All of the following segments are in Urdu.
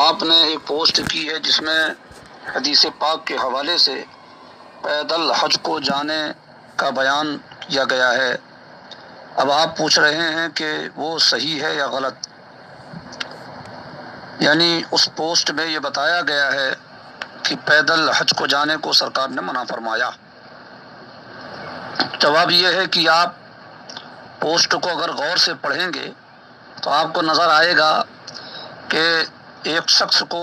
آپ نے ایک پوسٹ کی ہے جس میں حدیث پاک کے حوالے سے پیدل حج کو جانے کا بیان کیا گیا ہے۔ اب آپ پوچھ رہے ہیں کہ وہ صحیح ہے یا غلط۔ یعنی اس پوسٹ میں یہ بتایا گیا ہے کہ پیدل حج کو جانے کو سرکار نے منع فرمایا۔ جواب یہ ہے کہ آپ پوسٹ کو اگر غور سے پڑھیں گے تو آپ کو نظر آئے گا کہ ایک شخص کو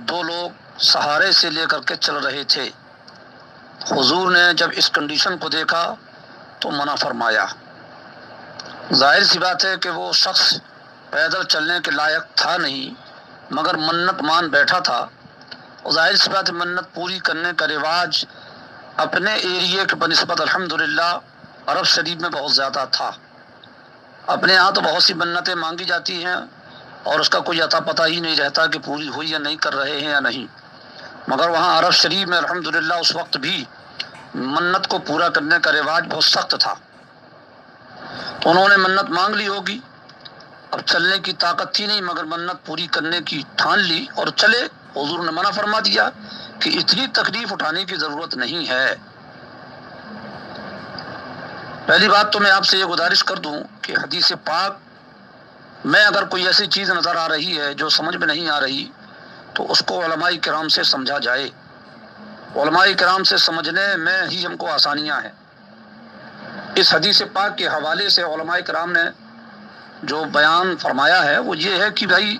دو لوگ سہارے سے لے کر کے چل رہے تھے۔ حضور نے جب اس کنڈیشن کو دیکھا تو منع فرمایا۔ ظاہر سی بات ہے کہ وہ شخص پیدل چلنے کے لائق تھا نہیں، مگر منت مان بیٹھا تھا۔ اور ظاہر سی بات ہے منت پوری کرنے کا رواج اپنے ایریے کے بنسبت الحمدللہ عرب شریف میں بہت زیادہ تھا۔ اپنے ہاں تو بہت سی منتیں مانگی جاتی ہیں اور اس کا کوئی اتا پتہ ہی نہیں رہتا کہ پوری ہوئی یا نہیں کر رہے ہیں یا نہیں، مگر وہاں عرب شریف میں الحمدللہ اس وقت بھی منت کو پورا کرنے کا رواج بہت سخت تھا۔ تو انہوں نے منت مانگ لی ہوگی، اب چلنے کی طاقت تھی نہیں مگر منت پوری کرنے کی ٹھان لی اور چلے۔ حضور نے منع فرما دیا کہ اتنی تکلیف اٹھانے کی ضرورت نہیں ہے۔ پہلی بات تو میں آپ سے یہ گزارش کر دوں کہ حدیث پاک میں اگر کوئی ایسی چیز نظر آ رہی ہے جو سمجھ میں نہیں آ رہی تو اس کو علماء کرام سے سمجھا جائے۔ علماء کرام سے سمجھنے میں ہی ہم کو آسانیاں ہیں۔ اس حدیث پاک کے حوالے سے علماء کرام نے جو بیان فرمایا ہے وہ یہ ہے کہ بھائی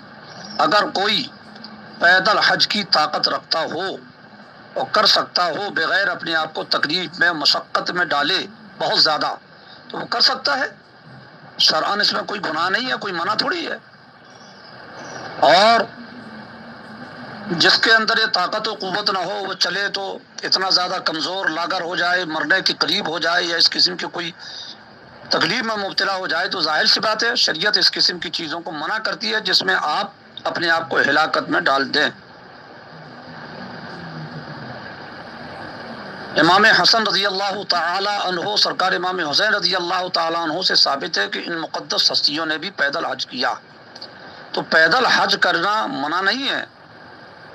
اگر کوئی پیدل حج کی طاقت رکھتا ہو اور کر سکتا ہو بغیر اپنے آپ کو تکلیف میں مشقت میں ڈالے بہت زیادہ تو وہ کر سکتا ہے۔ شرعاً اس میں کوئی گناہ نہیں ہے، کوئی منع تھوڑی ہے۔ اور جس کے اندر یہ طاقت و قوت نہ ہو وہ چلے تو اتنا زیادہ کمزور لاغر ہو جائے، مرنے کے قریب ہو جائے یا اس قسم کی کوئی تکلیف میں مبتلا ہو جائے تو ظاہر سی بات ہے شریعت اس قسم کی چیزوں کو منع کرتی ہے جس میں آپ اپنے آپ کو ہلاکت میں ڈال دیں۔ امام حسن رضی اللہ تعالی عنہ سرکار امام حسین رضی اللہ تعالی عنہ سے ثابت ہے کہ ان مقدس ہستیوں نے بھی پیدل حج کیا۔ تو پیدل حج کرنا منع نہیں ہے۔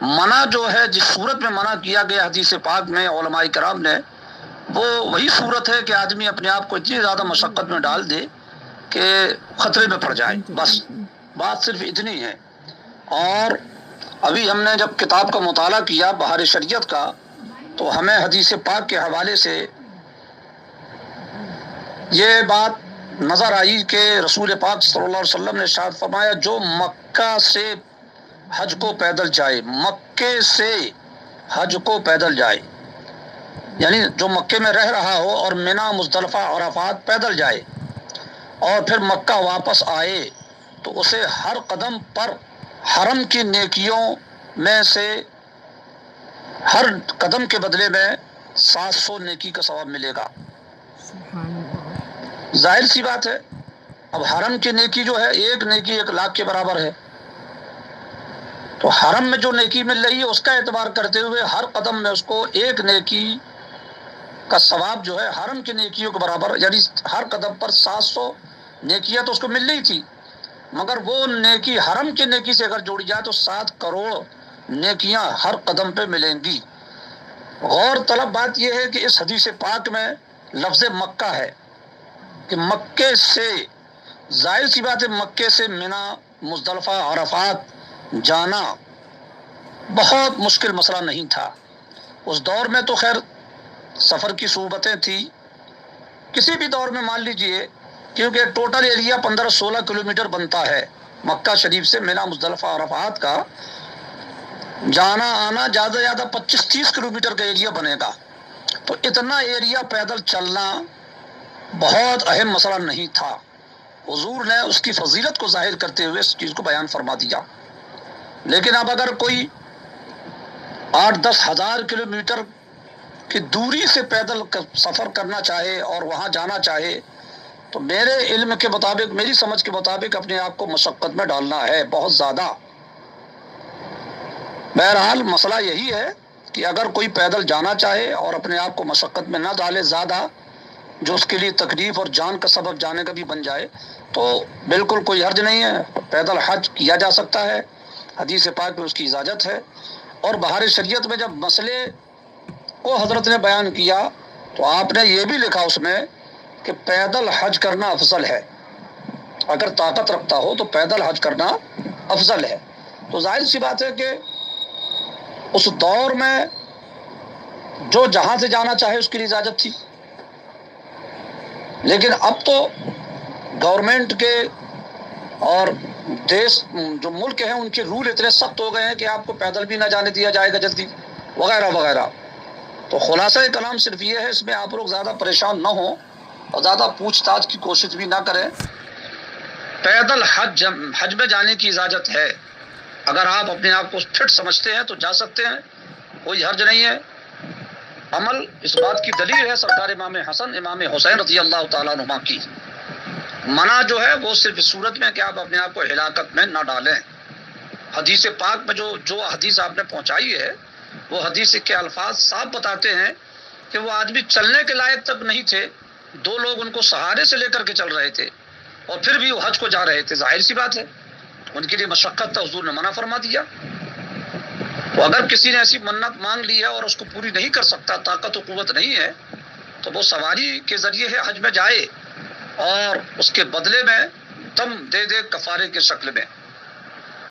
منع جو ہے جس صورت میں منع کیا گیا حدیث پاک میں علماء کرام نے وہ وہی صورت ہے کہ آدمی اپنے آپ کو اتنی زیادہ مشقت میں ڈال دے کہ خطرے میں پڑ جائے، بس بات صرف اتنی ہے۔ اور ابھی ہم نے جب کتاب کا مطالعہ کیا بہار شریعت کا تو ہمیں حدیث پاک کے حوالے سے یہ بات نظر آئی کہ رسول پاک صلی اللہ علیہ وسلم نے ارشاد فرمایا جو مکہ سے حج کو پیدل جائے، مکے سے حج کو پیدل جائے، یعنی جو مکے میں رہ رہا ہو اور منی مزدلفہ عرفات پیدل جائے اور پھر مکہ واپس آئے تو اسے ہر قدم پر حرم کی نیکیوں میں سے ہر قدم کے بدلے میں 700 نیکی کا ثواب ملے گا۔ ظاہر سی بات ہے اب حرم کی نیکی جو ہے ایک نیکی 1,00,000 کے برابر ہے، تو حرم میں جو نیکی مل رہی ہے اس کا اعتبار کرتے ہوئے ہر قدم میں اس کو ایک نیکی کا ثواب جو ہے حرم کی نیکیوں کے برابر، یعنی ہر قدم پر 700 نیکیاں تو اس کو مل رہی تھی، مگر وہ نیکی حرم کی نیکی سے اگر جوڑی جائے تو 7 کروڑ نیکیاں ہر قدم پہ ملیں گی۔ غور طلب بات یہ ہے کہ اس حدیث پاک میں لفظ مکہ ہے کہ مکے سے، ظاہر سی بات ہے مکے سے منی مزدلفہ عرفات جانا بہت مشکل مسئلہ نہیں تھا۔ اس دور میں تو خیر سفر کی صعوبتیں تھی، کسی بھی دور میں مان لیجئے، کیونکہ ٹوٹل ایریا 15-16 کلومیٹر بنتا ہے مکہ شریف سے منی مزدلفہ عرفات کا، جانا آنا زیادہ سے زیادہ 25-30 کلومیٹر کا ایریا بنے گا، تو اتنا ایریا پیدل چلنا بہت اہم مسئلہ نہیں تھا۔ حضور نے اس کی فضیلت کو ظاہر کرتے ہوئے اس چیز کو بیان فرما دیا۔ لیکن اب اگر کوئی 8-10 ہزار کلومیٹر کی دوری سے پیدل سفر کرنا چاہے اور وہاں جانا چاہے تو میرے علم کے مطابق، میری سمجھ کے مطابق اپنے آپ کو مشقت میں ڈالنا ہے بہت زیادہ۔ بہرحال مسئلہ یہی ہے کہ اگر کوئی پیدل جانا چاہے اور اپنے آپ کو مشقت میں نہ ڈالے زیادہ، جو اس کے لیے تکلیف اور جان کا سبب جانے کا بھی بن جائے، تو بالکل کوئی حرج نہیں ہے، پیدل حج کیا جا سکتا ہے۔ حدیث پاک میں اس کی اجازت ہے۔ اور بہار شریعت میں جب مسئلے کو حضرت نے بیان کیا تو آپ نے یہ بھی لکھا اس میں کہ پیدل حج کرنا افضل ہے، اگر طاقت رکھتا ہو تو پیدل حج کرنا افضل ہے۔ تو ظاہر سی بات ہے کہ اس دور میں جو جہاں سے جانا چاہے اس کے لیے اجازت تھی، لیکن اب تو گورنمنٹ کے اور دیش جو ملک ہیں ان کے رول اتنے سخت ہو گئے ہیں کہ آپ کو پیدل بھی نہ جانے دیا جائے گا جلدی، وغیرہ وغیرہ۔ تو خلاصہ کلام صرف یہ ہے، اس میں آپ لوگ زیادہ پریشان نہ ہوں اور زیادہ پوچھ تاچھ کی کوشش بھی نہ کریں۔ پیدل حج میں جانے کی اجازت ہے، اگر آپ اپنے آپ کو فٹ سمجھتے ہیں تو جا سکتے ہیں، کوئی حرج نہیں ہے۔ عمل اس بات کی دلیل ہے سرکار امام حسن امام حسین رضی اللہ تعالیٰ عنہما کی۔ منع جو ہے وہ صرف اس صورت میں کہ آپ اپنے آپ کو ہلاکت میں نہ ڈالیں۔ حدیث پاک میں جو حدیث آپ نے پہنچائی ہے وہ حدیث کے الفاظ صاف بتاتے ہیں کہ وہ آدمی چلنے کے لائق تک نہیں تھے، دو لوگ ان کو سہارے سے لے کر کے چل رہے تھے اور پھر بھی وہ حج کو جا رہے تھے۔ ظاہر سی بات ہے ان کے لیے مشقت تھا، حضور نے منع فرما دیا۔ تو اگر کسی نے ایسی منت مانگ لی ہے اور اس کو پوری نہیں کر سکتا، طاقت و قوت نہیں ہے، تو وہ سواری کے ذریعے حج میں جائے اور اس کے بدلے میں دم دے کفارے کے شکل میں۔